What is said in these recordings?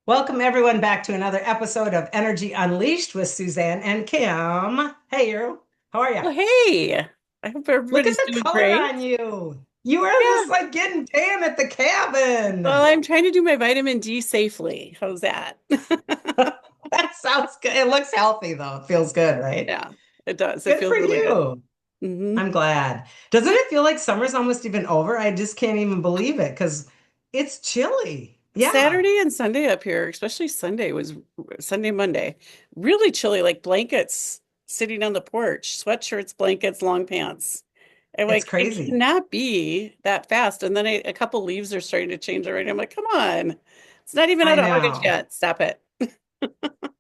Welcome everyone back to another episode of Energy Unleashed with Suzanne and Kim. Hey, you. How are you? Well, hey, I hope Look at everybody's the doing color great. on you. You are Yeah. just like getting tan at the Well, cabin. I'm trying to do my vitamin D safely. How's that? That sounds good. It looks healthy though. It feels good, right? Yeah, it does. It Good for feels really good. you. hmm I'm glad. Doesn't it feel like summer's almost even over? I just can't even believe it because it's chilly. Yeah, Saturday and Sunday up here, especially Sunday, Monday, really chilly, like blankets sitting on the porch, sweatshirts, blankets, long pants. I'm it's like, it crazy. cannot be that fast. And then a couple leaves are starting to change already. I'm like, come on. It's not even I out of August know. yet. Stop it.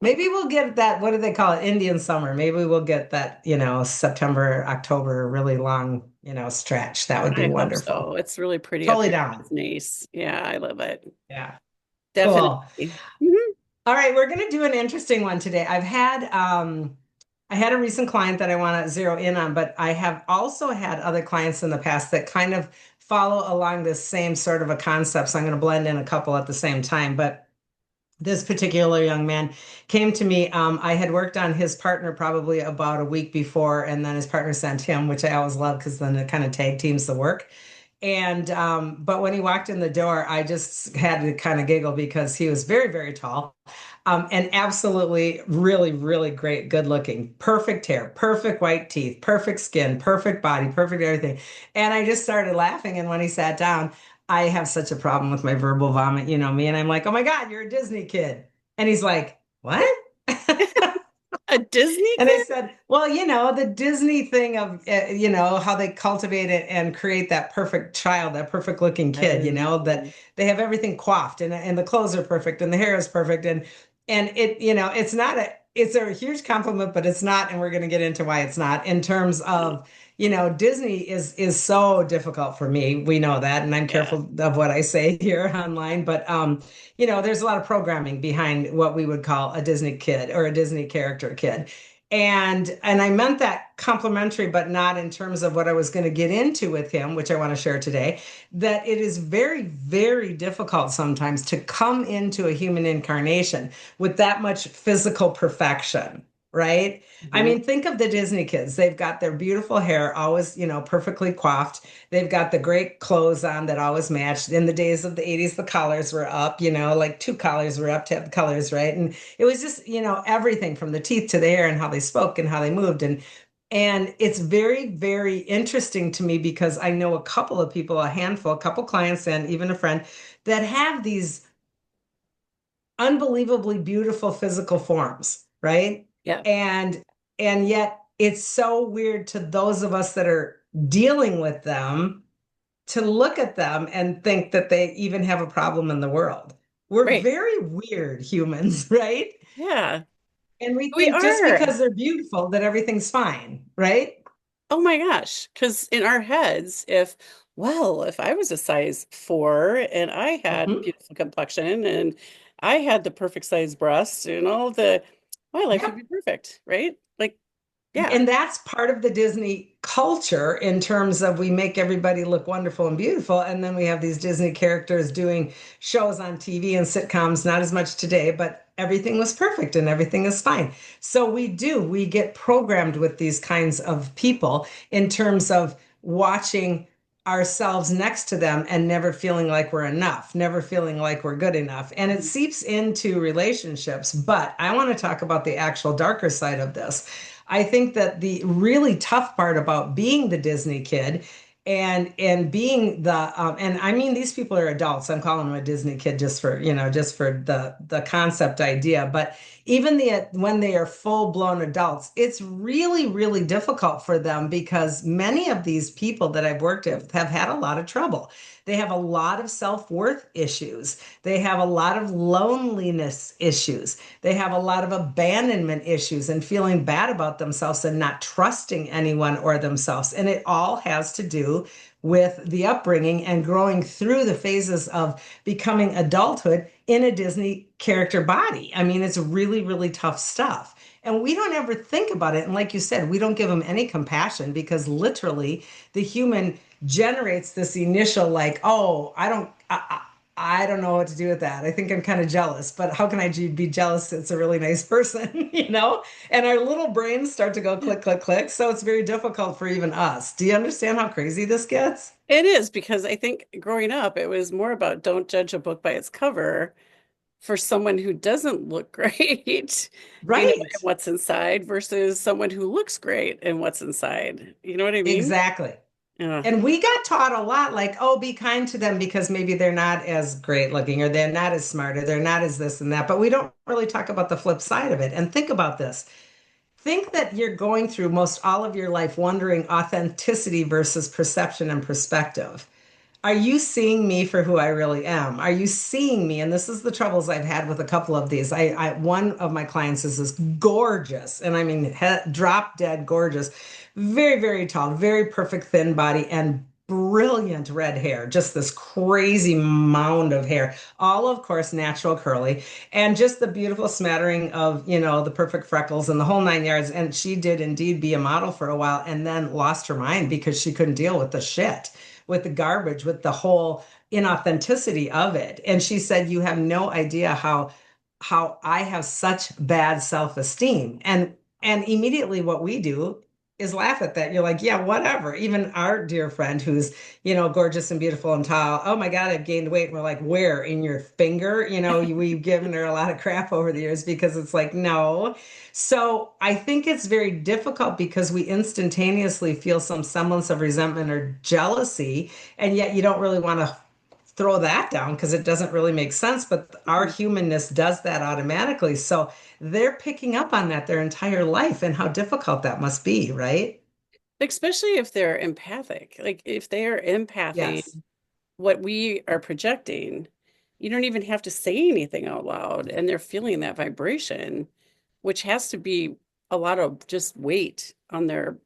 Maybe we'll get that, what do they call it? Indian summer. Maybe we'll get that, September, October, really long, stretch. That would be I hope wonderful. so. It's really pretty up Totally here. down. It's nice. Yeah, I love it. Yeah. Cool. Definitely. Mhm. All right, we're going to do an interesting one today. I had a recent client that I want to zero in on, but I have also had other clients in the past that kind of follow along this same sort of a concept. So I'm going to blend in a couple at the same time, but this particular young man came to me. I had worked on his partner probably about a week before, and then his partner sent him, which I always love because then it kind of tag teams the work. And but when he walked in the door, I just had to kind of giggle because he was very, very tall, and absolutely really, really great, good looking, perfect hair, perfect white teeth, perfect skin, perfect body, perfect everything. And I just started laughing. And when he sat down, I have such a problem with my verbal vomit, you know me. And I'm like, oh my God, you're a Disney kid. And he's like, what? A Disney And I kid? said, well, the Disney thing of, how they cultivate it and create that perfect child, that perfect looking kid, that Oh, they have everything coiffed and the clothes are perfect and the hair is perfect. And it, it's not it's a huge compliment, but it's not. And we're going to get into why it's not in terms no. of, Disney is so difficult for me. We know that. And I'm Yeah. careful of what I say here online, but, there's a lot of programming behind what we would call a Disney kid or a Disney character kid. And I meant that complimentary, but not in terms of what I was going to get into with him, which I want to share today, that it is very, very difficult sometimes to come into a human incarnation with that much physical perfection, right? I Mhm. mean, think of the Disney kids. They've got their beautiful hair always, perfectly coiffed. They've got the great clothes on that always matched. In the days of the 80s, the collars were up, like two collars were up to have the colors, right? And it was just, everything from the teeth to the hair and how they spoke and how they moved. And it's very, very interesting to me because I know a couple of people, a handful, a couple clients, and even a friend that have these unbelievably beautiful physical forms, right? Yeah. And and yet it's so weird to those of us that are dealing with them to look at them and think that they even have a problem in the world. We're Right. very weird humans, right? Yeah. And we We think just are. because they're beautiful that everything's fine, right? Oh my gosh. Because in our heads, if I was a size 4 and I had Mhm. beautiful complexion and I had the perfect size breasts and all my life would Yep. be perfect, right? Like, yeah. And that's part of the Disney culture in terms of we make everybody look wonderful and beautiful. And then we have these Disney characters doing shows on TV and sitcoms, not as much today, but everything was perfect and everything is fine. So we get programmed with these kinds of people in terms of watching ourselves next to them and never feeling like we're enough, never feeling like we're good enough. And it seeps into relationships. But I want to talk about the actual darker side of this. I think that the really tough part about being the Disney kid and being the and I mean these people are adults. I'm calling them a Disney kid just for just for the concept idea. But even when they are full blown adults, it's really really difficult for them because many of these people that I've worked with have had a lot of trouble. They have a lot of self-worth issues. They have a lot of loneliness issues. They have a lot of abandonment issues and feeling bad about themselves and not trusting anyone or themselves. And it all has to do with the upbringing and growing through the phases of becoming adulthood in a Disney character body. I mean, it's really, really tough stuff. And we don't ever think about it. And like you said, we don't give them any compassion because literally the human generates this initial, like, oh, I don't. I don't know what to do with that. I think I'm kind of jealous, but how can I be jealous? It's a really nice person, you know? And our little brains start to go click, click, click. So it's very difficult for even us. Do you understand how crazy this gets? It is because I think growing up, it was more about don't judge a book by its cover for someone who doesn't look great, and Right. what's inside versus someone who looks great and what's inside. You know what I mean? Exactly. Yeah. And we got taught a lot like, oh, be kind to them because maybe they're not as great looking or they're not as smart or they're not as this and that. But we don't really talk about the flip side of it. And think about this. Think that you're going through most all of your life wondering authenticity versus perception and perspective. Are you seeing me for who I really am? Are you seeing me? And this is the troubles I've had with a couple of these. One of my clients is this gorgeous, and I mean drop dead gorgeous, very, very tall, very perfect thin body, and brilliant red hair. Just this crazy mound of hair, all of course natural curly, and just the beautiful smattering of, the perfect freckles and the whole 9 yards. And she did indeed be a model for a while, and then lost her mind because she couldn't deal with the shit, with the garbage, with the whole inauthenticity of it. And she said, "You have no idea how I have such bad self-esteem." And immediately what we do is laugh at that. You're like, yeah, whatever. Even our dear friend who's, gorgeous and beautiful and tall. Oh my God, I've gained weight. And we're like, where? In your finger? We've given her a lot of crap over the years because it's like, no. So I think it's very difficult because we instantaneously feel some semblance of resentment or jealousy, and yet you don't really want to throw that down because it doesn't really make sense. But our humanness does that automatically. So they're picking up on that their entire life and how difficult that must be, right? Especially if they're empathic. Like if they are empathing Yes. what we are projecting, you don't even have to say anything out loud, and they're feeling that vibration, which has to be a lot of just weight on their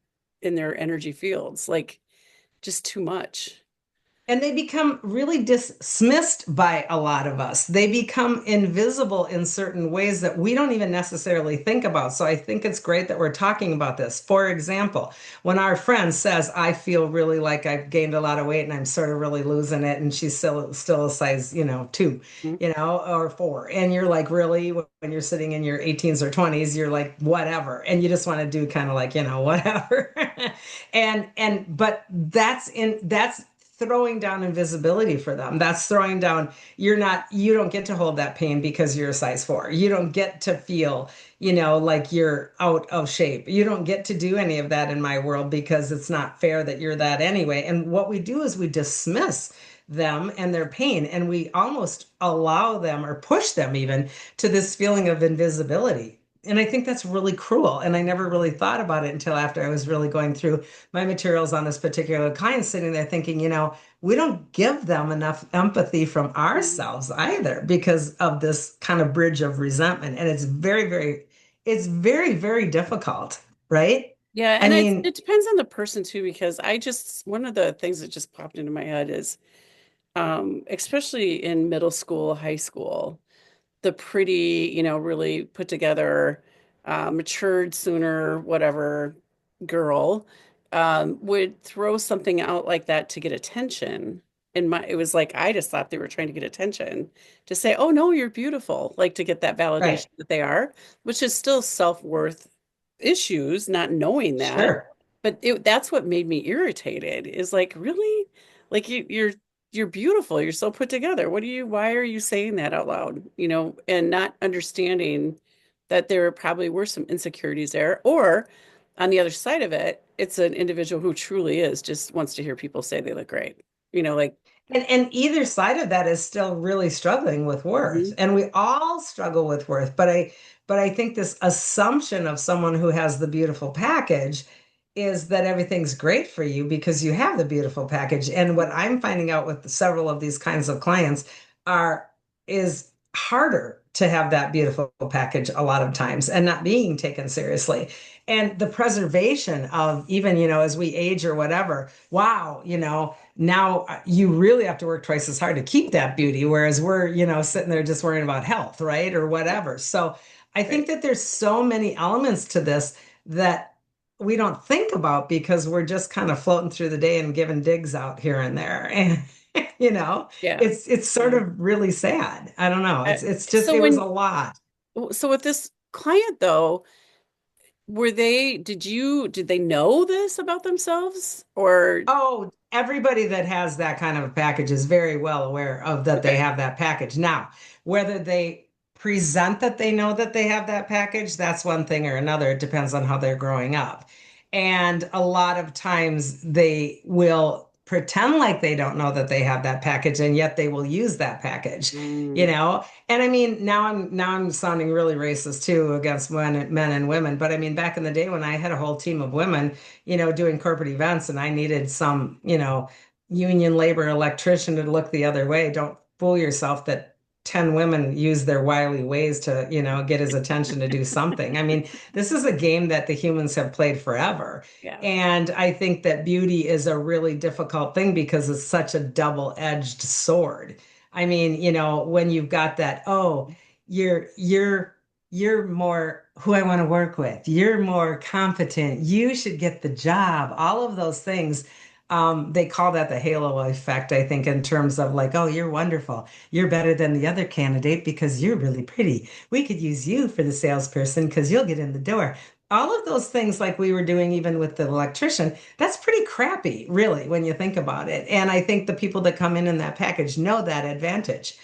in their energy fields, like just too much. And they become really dismissed by a lot of us. They become invisible in certain ways that we don't even necessarily think about. So I think it's great that we're talking about this. For example, when our friend says, "I feel really like I've gained a lot of weight and I'm sort of really losing it," and she's still a size, 2, Mhm. or 4. And you're like, really, when you're sitting in your 18s or 20s, you're like, whatever. And you just want to do kind of like, whatever. But that's throwing down invisibility for them. That's throwing down, you don't get to hold that pain because you're a size 4. You don't get to feel, like you're out of shape. You don't get to do any of that in my world because it's not fair that you're that anyway. And what we do is we dismiss them and their pain, and we almost allow them or push them even to this feeling of invisibility. And I think that's really cruel. And I never really thought about it until after I was really going through my materials on this particular client, sitting there thinking, we don't give them enough empathy from ourselves either because of this kind of bridge of resentment. And it's very, very difficult, right? Yeah, I and mean, it depends on the person too, because I just one of the things that just popped into my head is especially in middle school, high school, the pretty, really put together, matured sooner, whatever girl would throw something out like that to get attention. And it was like I just thought they were trying to get attention to say, "Oh no, you're beautiful," like to get that right. validation that they are, which is still self-worth issues, not knowing that. Sure. But that's what made me irritated. Is like, really, like you're beautiful. You're so put together. Why are you saying that out loud? And not understanding that there probably were some insecurities there. Or on the other side of it, it's an individual who truly is just wants to hear people say they look great. Like, And either side of that is still really struggling with worth. mhm, And we all struggle with worth. But I think this assumption of someone who has the beautiful package is that everything's great for you because you have the beautiful package. And what I'm finding out with several of these kinds of clients are is harder to have that beautiful package a lot of times and not being taken seriously. And the preservation of even, as we age or whatever, wow, now you really have to work twice as hard to keep that beauty, whereas we're, sitting there just worrying about health, right? Or whatever. So I think right. that there's so many elements to this that we don't think about because we're just kind of floating through the day and giving digs out here and there. You know, Yeah. it's sort Yeah. of really sad. I don't know. Uh, It's just so it was a when lot. so with this client though, did they know this about themselves or Oh, everybody that has that kind of a package is very well aware of that they okay. have that package. Now, whether they present that they know that they have that package, that's one thing or another. It depends on how they're growing up. And a lot of times they will pretend like they don't know that they have that package, and yet they will use that package, you Mm, know? And I mean, now I'm sounding really racist too against men and women, but I mean, back in the day when I had a whole team of women, doing corporate events and I needed some, union labor electrician to look the other way. Don't fool yourself that 10 women use their wily ways to, get his attention to do something. I mean, this is a game that the humans have played forever. yeah. And I think that beauty is a really difficult thing because it's such a double-edged sword. I mean, when you've got that, oh, you're more who I want to work with. You're more competent. You should get the job. All of those things. They call that the halo effect, I think, in terms of like, oh, you're wonderful. You're better than the other candidate because you're really pretty. We could use you for the salesperson because you'll get in the door. All of those things, like we were doing even with the electrician, that's pretty crappy, really, when you think about it. And I think the people that come in that package know that advantage.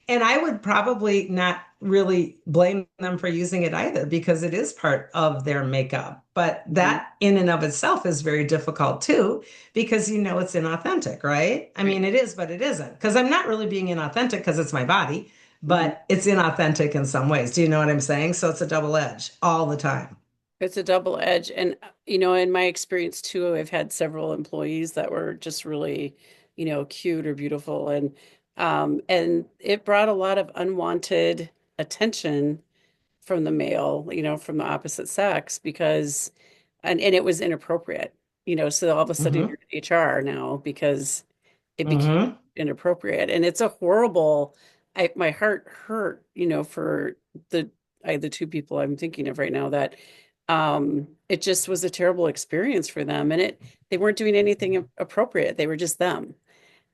And I would probably not really blame them for using it either because it is part of their makeup. But Mhm. that in and of itself is very difficult too because it's inauthentic, right? I Right. mean, it is, but it isn't. Because I'm not really being inauthentic because it's my body, Mhm. but it's inauthentic in some ways. Do you know what I'm saying? So it's a double edge all the time. It's a double edge. And, in my experience too, I've had several employees that were just really, cute or beautiful. And it brought a lot of unwanted attention from the male, from the opposite sex because, and it was inappropriate, so all of a sudden Mm-hmm. you're in HR now because it became Mm-hmm. inappropriate. And it's a horrible, my heart hurt, for the, the two people I'm thinking of right now that it just was a terrible experience for them. And they weren't doing anything appropriate. They were just them,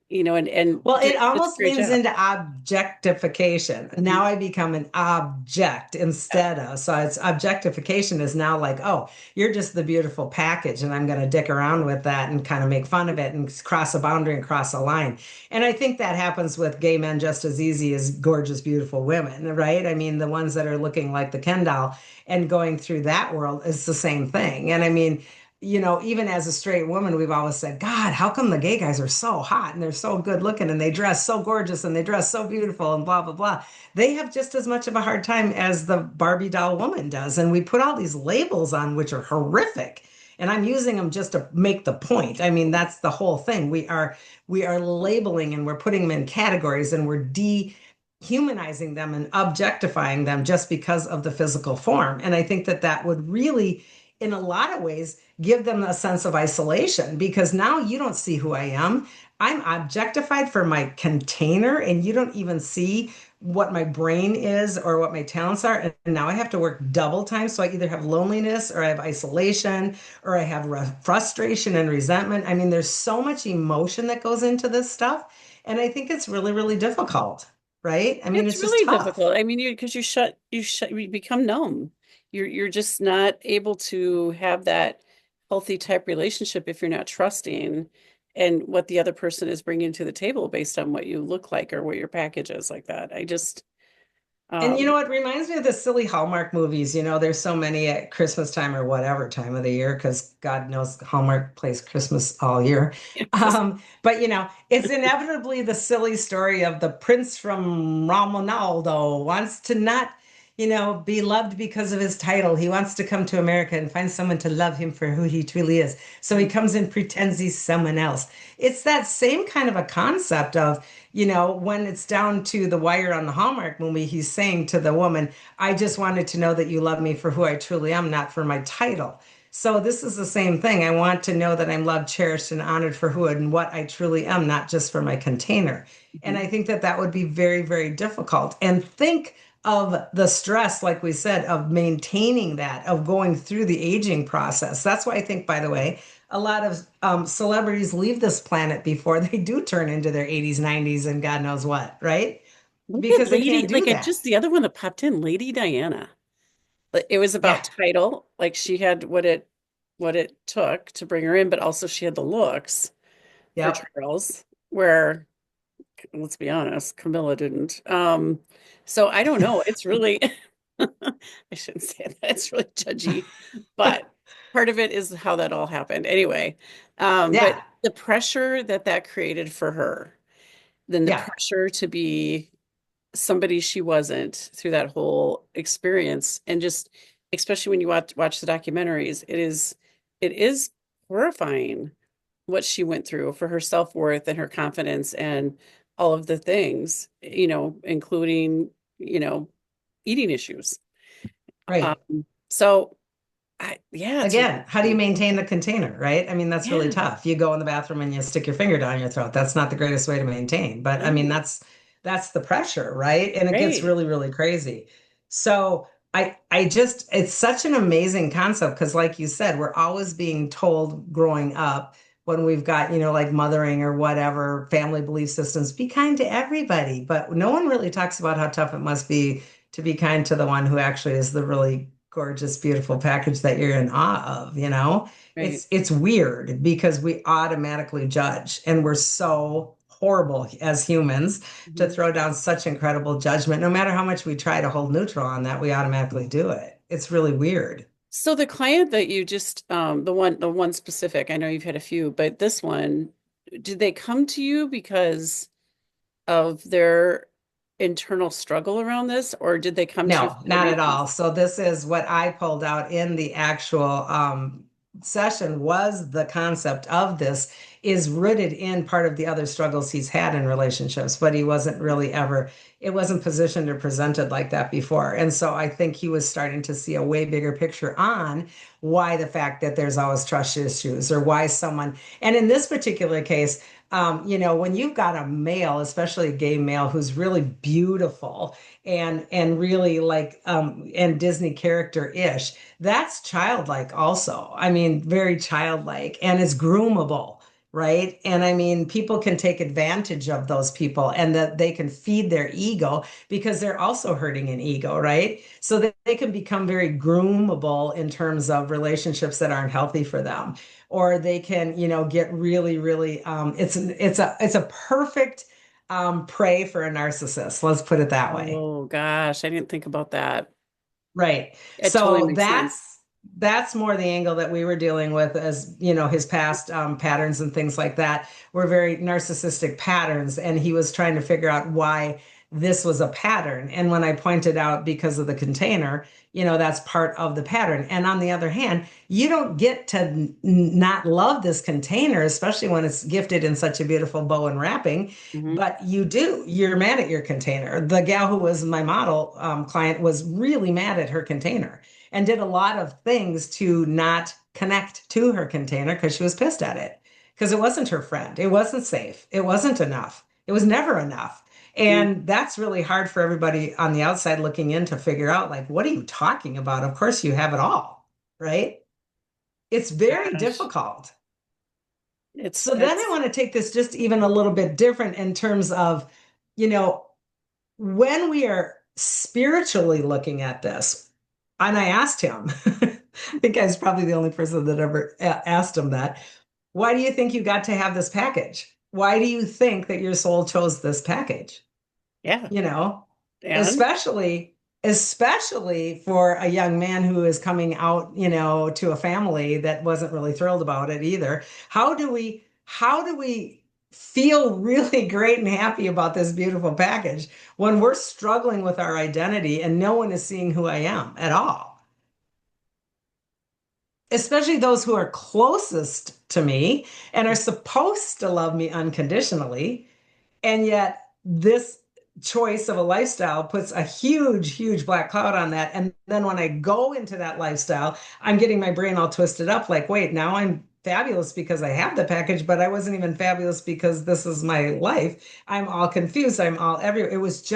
and Well, it did such a almost great leans job. into objectification. Mhm. Now I become an object Yeah. instead of. So it's objectification is now like, oh, you're just the beautiful package, and I'm going to dick around with that and kind of make fun of it and cross a boundary and cross a line. And I think that happens with gay men just as easy as gorgeous, beautiful women, right? I mean, the ones that are looking like the Ken doll and going through that world is the same thing. And I mean, even as a straight woman, we've always said, God, how come the gay guys are so hot and they're so good looking and they dress so gorgeous and they dress so beautiful and blah, blah, blah. They have just as much of a hard time as the Barbie doll woman does. And we put all these labels on, which are horrific. And I'm using them just to make the point. I mean, that's the whole thing. We are labeling and we're putting them in categories and we're dehumanizing them and objectifying them just because of the physical form. And I think that that would really, in a lot of ways, give them a sense of isolation because now you don't see who I am. I'm objectified for my container, and you don't even see what my brain is or what my talents are. And now I have to work double time. So I either have loneliness or I have isolation or I have frustration and resentment. I mean, there's so much emotion that goes into this stuff. And I think it's really, really difficult, right? I mean, It's it's just really tough. difficult. I mean, because you become numb. You're just not able to have that healthy type relationship if you're not trusting and what the other person is bringing to the table based on what you look like or what your package is like that. I just, And um, it reminds me of the silly Hallmark movies. There's so many at Christmas time or whatever time of the year, because God knows Hallmark plays Christmas all year. Chris, But it's inevitably the silly story of the prince from Romonaldo wants to not, be loved because of his title. He wants to come to America and find someone to love him for who he truly is. So he comes and pretends he's someone else. It's that same kind of a concept of, when it's down to the wire on the Hallmark movie, he's saying to the woman, I just wanted to know that you love me for who I truly am, not for my title. So this is the same thing. I want to know that I'm loved, cherished, and honored for who and what I truly am, not just for my container. And I think that that would be very, very difficult. And think of the stress, like we said, of maintaining that, of going through the aging process. That's why I think, by the way, a lot of celebrities leave this planet before they do turn into their 80s, 90s, and God knows what, right? Look at Because they Lady, can't do like it just that. the other one that popped in, Lady Diana. Like, it was Yeah. about title, like she had what it took to bring her in, but also she had the looks for Yep. Charles, where let's be honest, Camilla didn't. So I don't know. It's really I shouldn't say that. It's really judgy, but part of it is how that all happened. Anyway, but Yeah. the pressure that that created for her, then the Yeah. pressure to be somebody she wasn't through that whole experience, and just especially when you watch the documentaries, it is horrifying what she went through for her self-worth and her confidence and all of the things, including, you know, eating issues. Right. So yeah, to Again, how do you maintain the container, right? I mean, that's really yeah, tough. You go in the bathroom and you stick your finger down your throat. That's not the greatest way to maintain. But I mean, no, that's the pressure, right? And it gets right. really, really crazy. So I just it's such an amazing concept because like you said, we're always being told growing up when we've got, like mothering or whatever, family belief systems, be kind to everybody. But no one really talks about how tough it must be to be kind to the one who actually is the really gorgeous, beautiful package that you're in awe of, you know? Right. It's weird because we automatically judge and we're so horrible as humans to Mhm. throw down such incredible judgment. No matter how much we try to hold neutral on that, we automatically do it. It's really weird. So the client that you just the one specific, I know you've had a few, but this one, did they come to you because of their internal struggle around this, or did they come to you No, for the not at reasons? all. So this is what I pulled out in the actual session was the concept of this is rooted in part of the other struggles he's had in relationships, but he wasn't really ever, it wasn't positioned or presented like that before. And so I think he was starting to see a way bigger picture on why the fact that there's always trust issues or why someone, and in this particular case, when you've got a male, especially a gay male who's really beautiful, and really like and Disney character-ish. That's childlike also. I mean, very childlike and it's groomable, right? And I mean, people can take advantage of those people and that they can feed their ego because they're also hurting an ego, right? So that they can become very groomable in terms of relationships that aren't healthy for them. Or they can, get really, really it's a perfect prey for a narcissist. Let's put it that way. Oh gosh, I didn't think about that. Right. It totally So makes sense. that's more the angle that we were dealing with as, his past patterns and things like that were very narcissistic patterns. And he was trying to figure out why this was a pattern. And when I pointed out because of the container, that's part of the pattern. And on the other hand, you don't get to not love this container, especially when it's gifted in such a beautiful bow and wrapping. Hmm. But you do. You're mad at your container. The gal who was my model client was really mad at her container and did a lot of things to not connect to her container because she was pissed at it because it wasn't her friend. It wasn't safe. It wasn't enough. It was never enough. And that's really hard for everybody on the outside looking in to figure out, like, what are you talking about? Of course, you have it all, right? It's very Gosh, difficult. it's So then I it's want to take this just even a little bit different in terms of, you know, when we are spiritually looking at this, and I asked him, I think I was probably the only person that ever asked him that. Why do you think you got to have this package? Why do you think that your soul chose this package? yeah. You know, And especially for a young man who is coming out, to a family that wasn't really thrilled about it either. How do we feel really great and happy about this beautiful package when we're struggling with our identity and no one is seeing who I am at all? Especially those who are closest to me and are supposed to love me unconditionally. And yet, this choice of a lifestyle puts a huge, huge black cloud on that. And then when I go into that lifestyle, I'm getting my brain all twisted up like, wait, now I'm fabulous because I have the package, but I wasn't even fabulous because this is my life. I'm all confused. I'm all everywhere. It was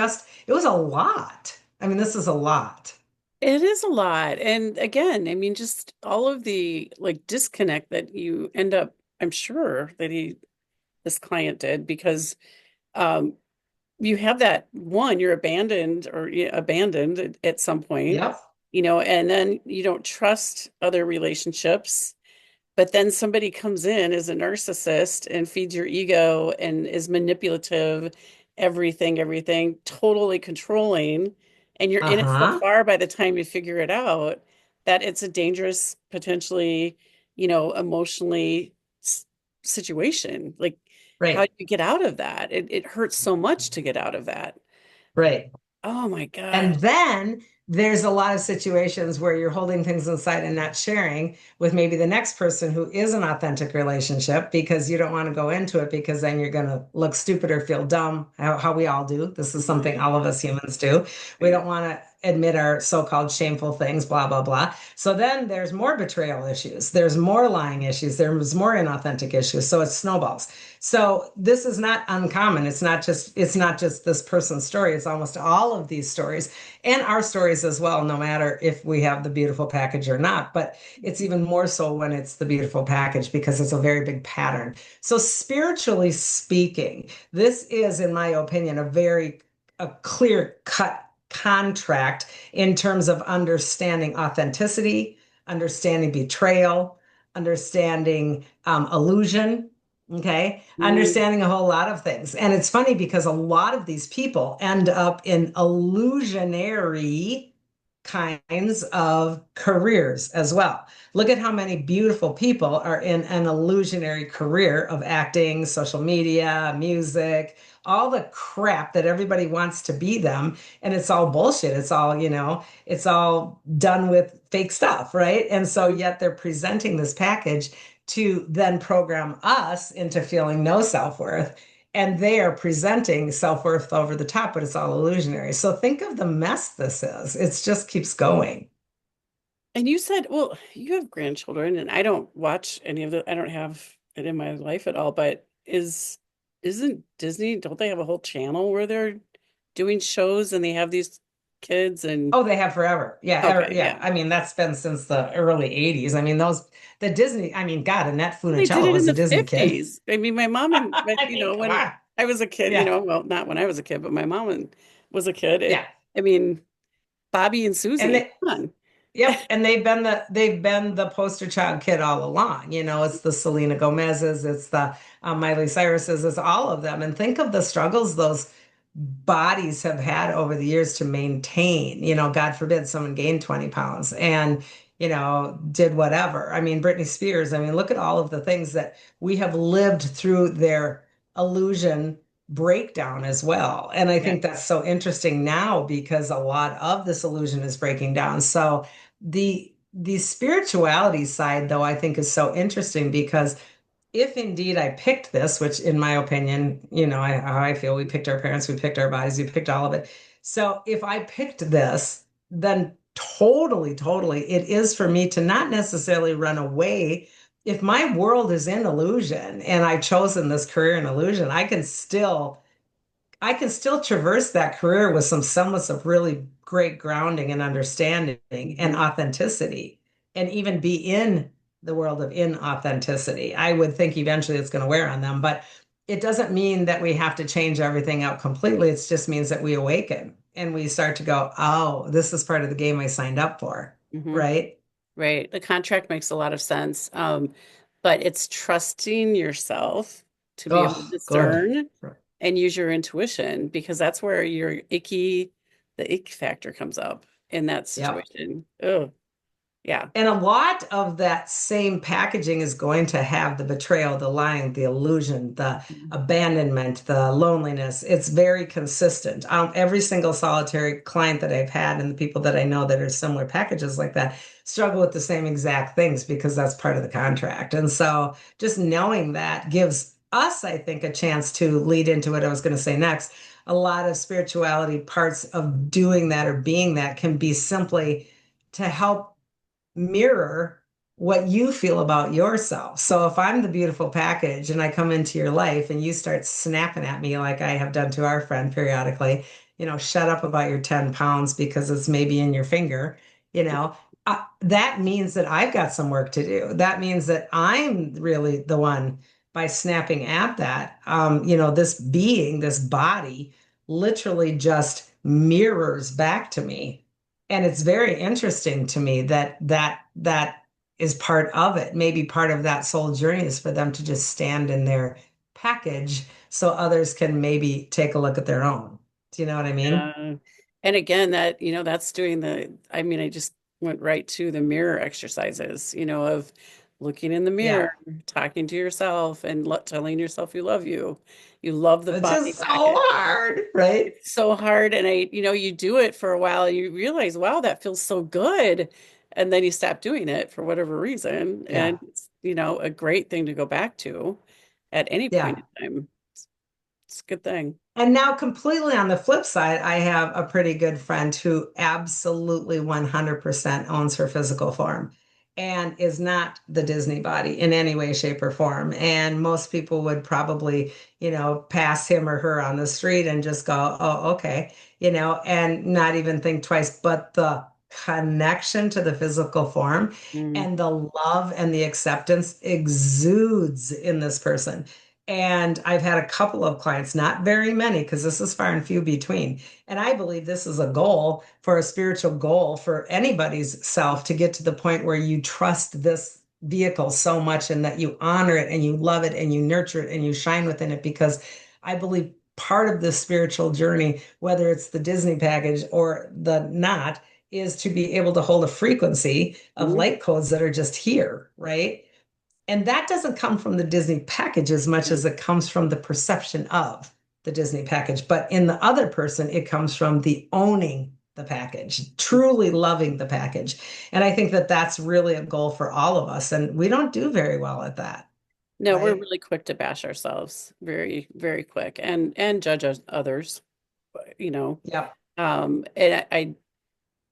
a lot. I mean, this is a lot. It is a lot. And again, I mean, just all of the like disconnect that you end up, I'm sure that this client did because um, you have that one, you're abandoned or abandoned at some point, Yep. and then you don't trust other relationships. But then somebody comes in as a narcissist and feeds your ego and is manipulative, everything, totally controlling. And you're in it so Uh-huh. far by the time you figure it out that it's a dangerous, potentially, emotionally situation. Like, how do Right. you get out of that? It hurts so much to get out of that. Right. Oh my God. And then there's a lot of situations where you're holding things inside and not sharing with maybe the next person who is an authentic relationship because you don't want to go into it because then you're going to look stupid or feel dumb, how we all do. This is something Right, all of us humans do. We right. don't want to admit our so-called shameful things, blah, blah, blah. So then there's more betrayal issues. There's more lying issues. There's more inauthentic issues. So it snowballs. So this is not uncommon. It's not just this person's story. It's almost all of these stories and our stories as well, no matter if we have the beautiful package or not. But it's even more so when it's the beautiful package because it's a very big pattern. So, spiritually speaking, this is, in my opinion, a clear cut contract in terms of understanding authenticity, understanding betrayal, understanding illusion. Okay. Mm, Understanding a whole lot of things. And it's funny because a lot of these people end up in illusionary kinds of careers as well. Look at how many beautiful people are in an illusionary career of acting, social media, music, all the crap that everybody wants to be them. And it's all bullshit. It's all done with fake stuff, right? And so yet they're presenting this package to then program us into feeling no self-worth. And they are presenting self-worth over the top, but it's all illusionary. So think of the mess this is. It just keeps going. And you said, well, you have grandchildren, and I don't watch any of the, I don't have it in my life at all, but isn't Disney, don't they have a whole channel where they're doing shows and they have these kids and Oh, they have forever. Yeah, okay, yeah. yeah. I mean, that's been since the early 80s. I mean, the Disney, I mean, God, Annette Well, they did Funicello it in was a the Disney kid. 50s. I mean, my mom and I mean, come when on. I was a kid, Yeah, well, not when I was a kid, but my mom was a kid. yeah. I mean, Bobby and And Susie, they, come Yep, and they've been the poster child kid all along. It's the Selena Gomez's, it's the Miley Cyrus's, it's all of them. And think of the struggles those bodies have had over the years to maintain. God forbid someone gained 20 pounds and did whatever. I mean, Britney Spears. I mean, look at all of the things that we have lived through their illusion breakdown as well. And I yeah. think that's so interesting now because a lot of this illusion is breaking down. So the spirituality side, though, I think is so interesting because if indeed I picked this, which in my opinion, how I feel, we picked our parents, we picked our bodies, we picked all of it. So if I picked this, then totally, totally, it is for me to not necessarily run away. If my world is in illusion and I've chosen this career in illusion, I can still traverse that career with some semblance of really great grounding and understanding and Mhm. authenticity, and even be in the world of inauthenticity. I would think eventually it's going to wear on them, but it doesn't mean that we have to change everything out completely. It just means that we awaken and we start to go, oh, this is part of the game I signed up for, Mhm. right? Right. The contract makes a lot of sense. But it's trusting yourself to be able to Oh, good. discern and use your intuition because that's where the ick factor comes up in that Yep. situation. Oh, yeah. And a lot of that same packaging is going to have the betrayal, the lying, the illusion, the abandonment, the loneliness. It's very consistent. Every single solitary client that I've had and the people that I know that are similar packages like that struggle with the same exact things because that's part of the contract. And so just knowing that gives us, I think, a chance to lead into what I was going to say next. A lot of spirituality parts of doing that or being that can be simply to help mirror what you feel about yourself. So if I'm the beautiful package and I come into your life and you start snapping at me like I have done to our friend periodically, shut up about your 10 pounds because it's maybe in your finger, that means that I've got some work to do. That means that I'm really the one by snapping at that. This being, this body literally just mirrors back to me. And it's very interesting to me that is part of it. Maybe part of that soul journey is for them to just stand in their package so others can maybe take a look at their own. Do you know what I mean? Yeah. And again, that, that's doing I mean, I just went right to the mirror exercises, of looking in the Yeah. mirror, talking to yourself and telling yourself you love you. You love the It's body just so hard, right? it's so hard. And you do it for a while and you realize, wow, that feels so good. And then you stop doing it for whatever reason. Yeah. And it's, a great thing to go back to at any point Yeah. in time. It's a good thing. And now, completely on the flip side, I have a pretty good friend who absolutely 100% owns her physical form and is not the Disney body in any way, shape, or form. And most people would probably, pass him or her on the street and just go, oh, okay, and not even think twice. But the connection to the physical form Mm. and the love and the acceptance exudes in this person. And I've had a couple of clients, not very many, because this is far and few between. And I believe this is a goal for a spiritual goal for anybody's self to get to the point where you trust this vehicle so much and that you honor it and you love it and you nurture it and you shine within it. Because I believe part of this spiritual journey, whether it's the Disney package or the not, is to be able to hold a frequency of Mhm. light codes that are just here, right? And that doesn't come from the Disney package as much Yeah. as it comes from the perception of the Disney package. But in the other person, it comes from the owning the package, truly loving the package. And I think that that's really a goal for all of us. And we don't do very well at that, No, we're right? really quick to bash ourselves, very, very quick, and judge others, you know. Yep. And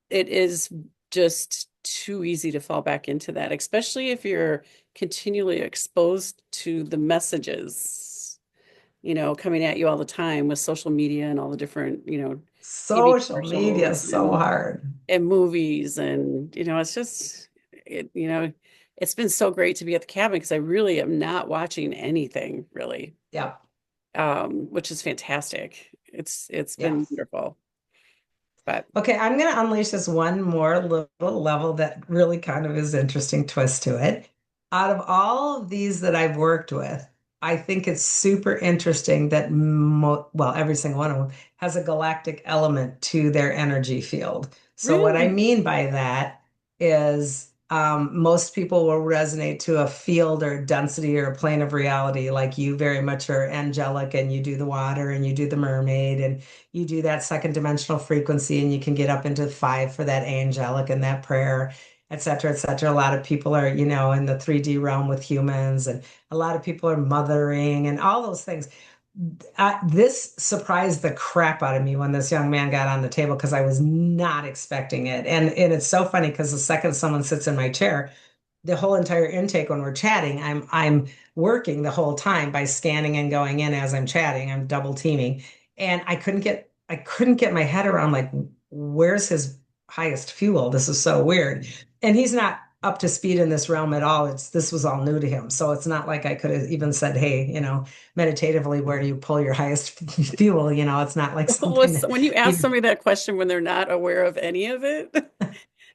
it is just too easy to fall back into that, especially if you're continually exposed to the messages, coming at you all the time with social media and all the different, TV Social media is commercials so hard. and movies and it's just it's been so great to be at the cabin because I really am not watching anything really, Yep. which is fantastic. It's been Yes. wonderful. But Okay, I'm going to unleash this one more little level that really kind of is interesting twist to it. Out of all of these that I've worked with, I think it's super interesting that well, every single one of them has a galactic element to their energy field. So what I really, mean by that is most people will resonate to a field or density or a plane of reality, like you very much are angelic and you do the water and you do the mermaid and you do that second dimensional frequency and you can get up into five for that angelic and that prayer, et cetera, et cetera. A lot of people are, in the 3D realm with humans, and a lot of people are mothering and all those things. This surprised the crap out of me when this young man got on the table because I was not expecting it. And it's so funny because the second someone sits in my chair, the whole entire intake when we're chatting, I'm working the whole time by scanning and going in as I'm chatting. I'm double teaming. And I couldn't get my head around like where's his highest fuel? This is so weird. And he's not up to speed in this realm at all. This was all new to him. So it's not like I could have even said, hey, meditatively, where do you pull your highest fuel? It's not like something that when you ask he somebody that question when they're not aware of any of it, they're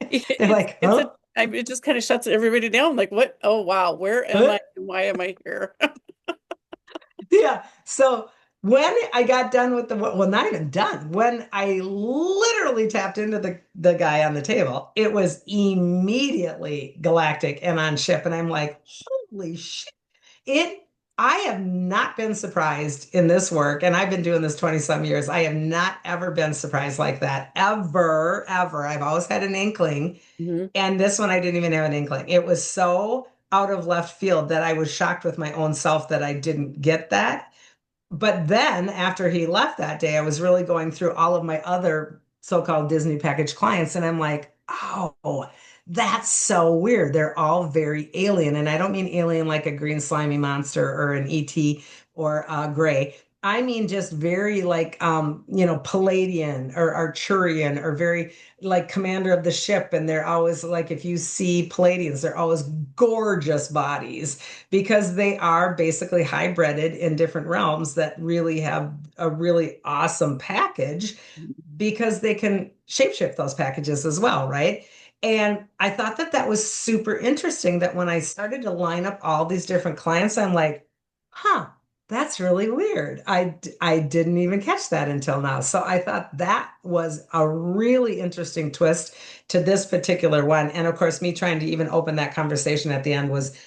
it's like, it's a huh? it just kind of shuts everybody down. Like, what? Oh, wow, where am Huh? I and why am I here? Yeah. So when I got done with well, not even done, when I literally tapped into the guy on the table, it was immediately galactic and on ship. And I'm like, holy shit. It, I have not been surprised in this work, and I've been doing this 20 some years. I have not ever been surprised like that, ever, ever. I've always had an inkling. Mhm. And this one, I didn't even have an inkling. It was so out of left field that I was shocked with my own self that I didn't get that. But then after he left that day, I was really going through all of my other so-called Disney package clients, and I'm like, oh, that's so weird. They're all very alien. And I don't mean alien like a green slimy monster or an ET or gray. I mean just very like Palladian or Arcturian or very like commander of the ship. And they're always like, if you see Palladians, they're always gorgeous bodies because they are basically hybrided in different realms that really have a really awesome package because they can shapeshift those packages as well, right? And I thought that that was super interesting that when I started to line up all these different clients, I'm like, huh, that's really weird. I didn't even catch that until now. So I thought that was a really interesting twist to this particular one. And of course, me trying to even open that conversation at the end was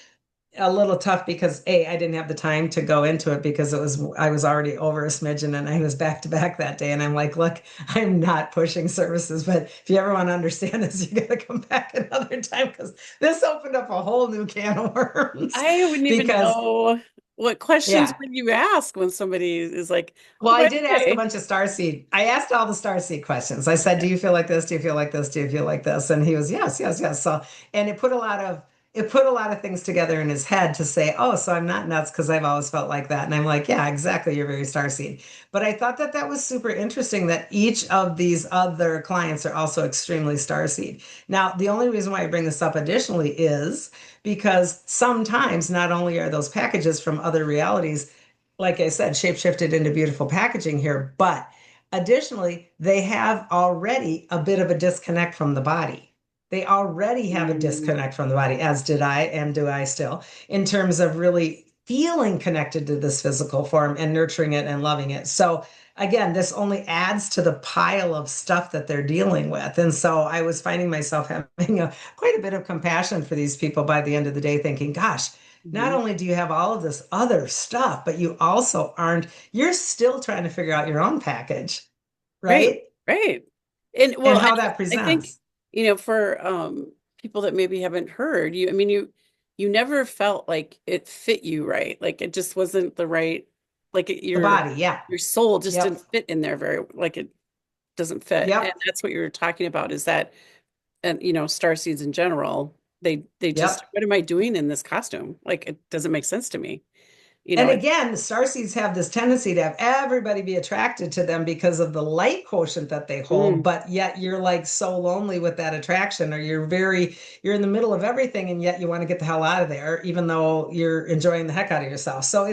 a little tough because I didn't have the time to go into it because I was already over a smidgen and I was back to back that day. And I'm like, look, I'm not pushing services, but if you ever want to understand this, you got to come back another time because this opened up a whole new can of worms. I wouldn't even Because know what questions yeah, would you ask when somebody is like, well, oh, I by did the ask a way, bunch of starseed. I asked all the starseed questions. I said, yeah. "Do you feel like this? Do you feel like this? Do you feel like this?" And he was, "Yes, yes, yes." So, and it put a lot of things together in his head to say, "Oh, so I'm not nuts because I've always felt like that." And I'm like, "Yeah, exactly. You're very starseed." But I thought that that was super interesting that each of these other clients are also extremely starseed. Now, the only reason why I bring this up additionally is because sometimes not only are those packages from other realities like I said, shapeshifted into beautiful packaging here. But additionally, they have already a bit of a disconnect from the body. They already have a Mm, disconnect from the body, as did I, and do I still, in terms of really feeling connected to this physical form and nurturing it and loving it. So, again, this only adds to the pile of stuff that they're dealing with. And so I was finding myself having quite a bit of compassion for these people by the end of the day, thinking, gosh, not mhm. only do you have all of this other stuff, but you also you're still trying to figure out your own package, Right, right? right. And And well, how that I think, presents. for people that maybe haven't heard, I mean, you never felt like it fit you right. Like it just wasn't the right, like The body, yeah. your soul just didn't Yep. fit in there very, like it doesn't fit. And Yep. that's what you were talking about is that, and star seeds in general, they just, Yep. what am I doing in this costume? Like it doesn't make sense to me. And It, again, the starseeds have this tendency to have everybody be attracted to them because of the light quotient that they hold, mm, but yet you're like so lonely with that attraction, or you're in the middle of everything, and yet you want to get the hell out of there, even though you're enjoying the heck out of yourself. So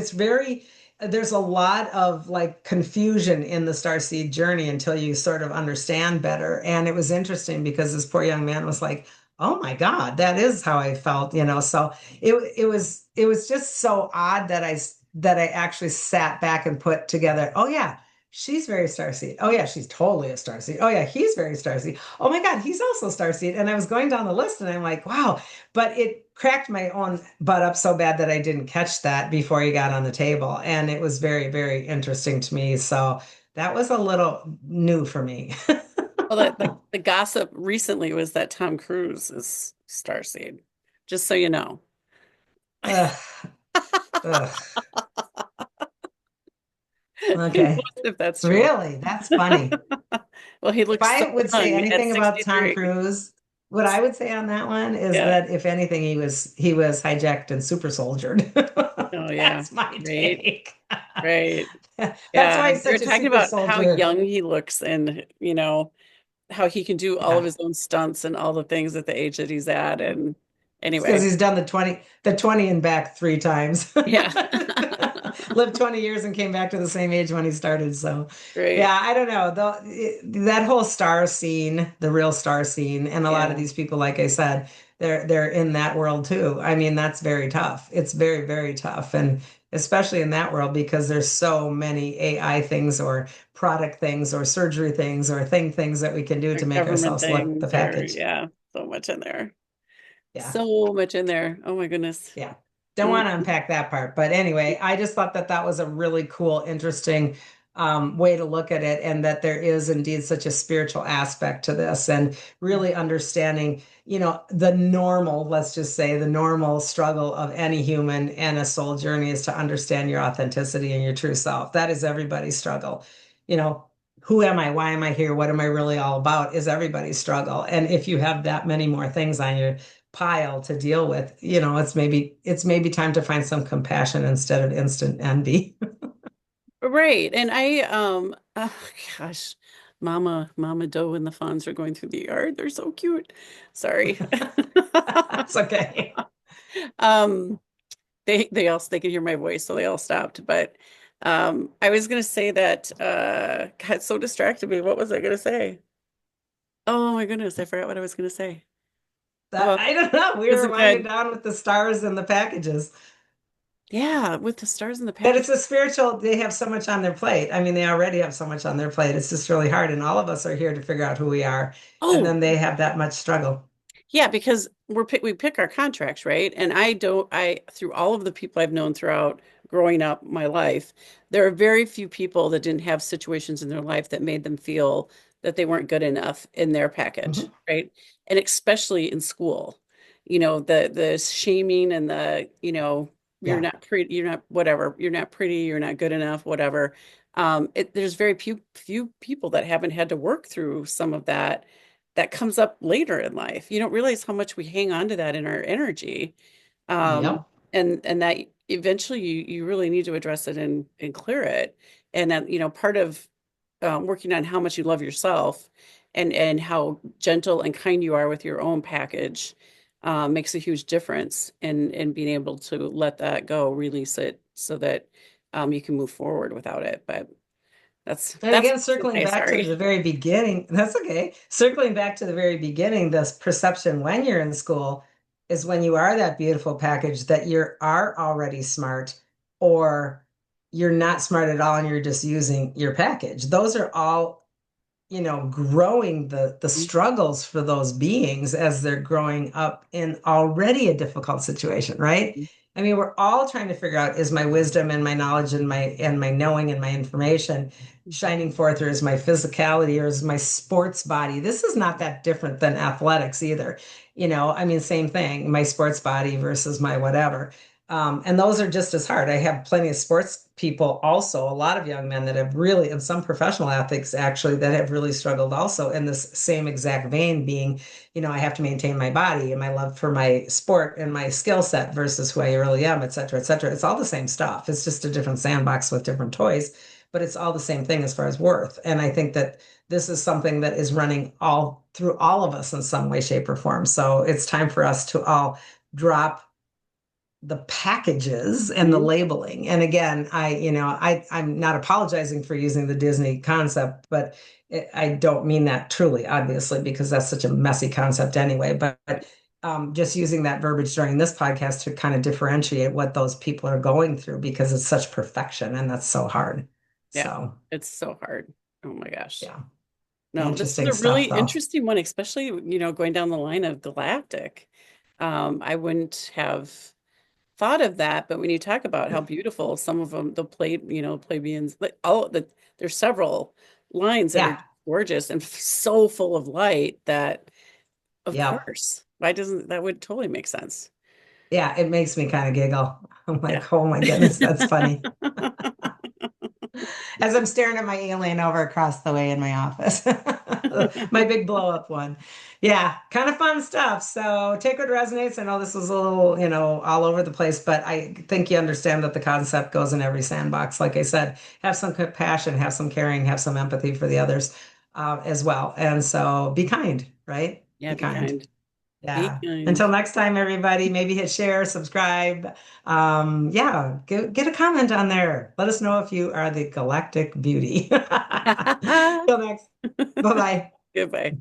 there's a lot of like confusion in the starseed journey until you sort of understand better. And it was interesting because this poor young man was like, oh my God, that is how I felt. So it was just so odd that I actually sat back and put together, oh yeah, she's very starseed. Oh yeah, she's totally a starseed. Oh yeah, he's very starseed. Oh my God, he's also starseed. And I was going down the list and I'm like, wow, but it cracked my own butt up so bad that I didn't catch that before he got on the table. And it was very, very interesting to me. So that was a little new for me. well, the gossip recently was that Tom Cruise is Starseed, just so you know. Ugh, ugh. Who Okay. knows if that's true? Really? That's funny. Well, he If looks so I would say young at anything about Tom 63. Cruise, what I would say on that one is Yeah. that if anything, he was hijacked and super soldiered. Oh, yeah. That's my Right. take. Right. That's Yeah. why he's They were such a talking super about how soldier. young he looks and, how he can do all of Yeah. his own stunts and all the things at the age that he's at. And It's because anyway, he's done the 20 and back 3 times. yeah. Lived 20 years and came back to the same age when he started. So, Great. yeah, I don't know. That whole star scene, the real star scene, and a lot of Yeah. these people, like I said, they're in that world too. I mean, that's very tough. It's very, very tough. And especially in that world because there's so many AI things or product things or surgery things or things that we can do to make Government ourselves look the things or, package. yeah, so much in there. Yeah. So much in there. Oh my goodness. Yeah. Don't Mm, want to unpack that part. But anyway, I just thought that that was a really cool, interesting way to look at it, and that there is indeed such a spiritual aspect to this, and really understanding, the normal, let's just say, the normal struggle of any human and a soul journey is to understand your authenticity and your true self. That is everybody's struggle. You know, who am I? Why am I here? What am I really all about? Is everybody's struggle. And if you have that many more things on your pile to deal with, it's maybe time to find some compassion instead of instant envy. Right. And gosh, Mama Doe and the Fawns are going through the yard. They're so cute. Sorry. It's okay. Um, they could hear my voice, so they all stopped. But I was gonna say that God so distracted me. What was I gonna say? Oh my goodness, I forgot what I was gonna say. That Oh, I don't know. We were isn't winding good. down with the stars and the packages. Yeah, with the stars in the That package. it's a spiritual, they have so much on their plate. I mean, they already have so much on their plate. It's just really hard. And all of us are here to figure out who we are. And Oh, then they have that much struggle. yeah, because we pick our contracts, right? And I through all of the people I've known throughout growing up my life, there are very few people that didn't have situations in their life that made them feel that they weren't good enough in their package, Mhm. right? And especially in school. The shaming and you're Yeah. not pretty, you're not whatever, you're not pretty, you're not good enough, whatever. There's very few people that haven't had to work through some of that comes up later in life. You don't realize how much we hang on to that in our energy. Um, Yep. and that eventually you really need to address it and clear it. And that, part of working on how much you love yourself and how gentle and kind you are with your own package makes a huge difference in being able to let that go, release it so that you can move forward without it. But And that's again, circling okay, back to sorry. the very beginning, that's okay. Circling back to the very beginning, this perception when you're in school is when you are that beautiful package that you are already smart, or you're not smart at all and you're just using your package. Those are all, growing the struggles for those beings as they're growing up in already a difficult situation, right? I mean, we're all trying to figure out, is my wisdom and my knowledge and my knowing and my information shining forth, or is my physicality, or is my sports body? This is not that different than athletics either. I mean, same thing, my sports body versus my whatever. And those are just as hard. I have plenty of sports people also, a lot of young men that have really, and some professional athletes actually, that have really struggled also in this same exact vein, being, I have to maintain my body and my love for my sport and my skill set versus who I really am, et cetera, et cetera. It's all the same stuff. It's just a different sandbox with different toys, but it's all the same thing as far as worth. And I think that this is something that is running all through all of us in some way, shape, or form. So it's time for us to all drop the packages and the Mhm. labeling. And again, I'm not apologizing for using the Disney concept, but I don't mean that truly, obviously, because that's such a messy concept anyway. But just using that verbiage during this podcast to kind of differentiate what those people are going through, because it's such perfection and that's so hard. Yeah, So, it's so hard. Oh my gosh. yeah, No, this is interesting a really stuff, though. interesting one, especially, going down the line of galactic. I wouldn't have thought of that, but when you talk about how beautiful some of them, the plebeians, like there's several lines that are Yeah, gorgeous and so full of light that, of yeah, course, why doesn't that would totally make sense? yeah. It makes me kind of giggle. I'm Yeah. like, oh my goodness, that's funny. As I'm staring at my alien over across the way in my office. My big blow up one. Yeah, kind of fun stuff. So take what resonates. I know this was a little, all over the place, but I think you understand that the concept goes in every sandbox. Like I said, have some compassion, have some caring, have some empathy for the others as well. And so be kind, right? Yeah, Be be kind. kind. Be Yeah. kind. Until next time, everybody, maybe hit share, subscribe. Yeah, get a comment on there. Let us know if you are the galactic beauty. Till next. Bye-bye. Goodbye.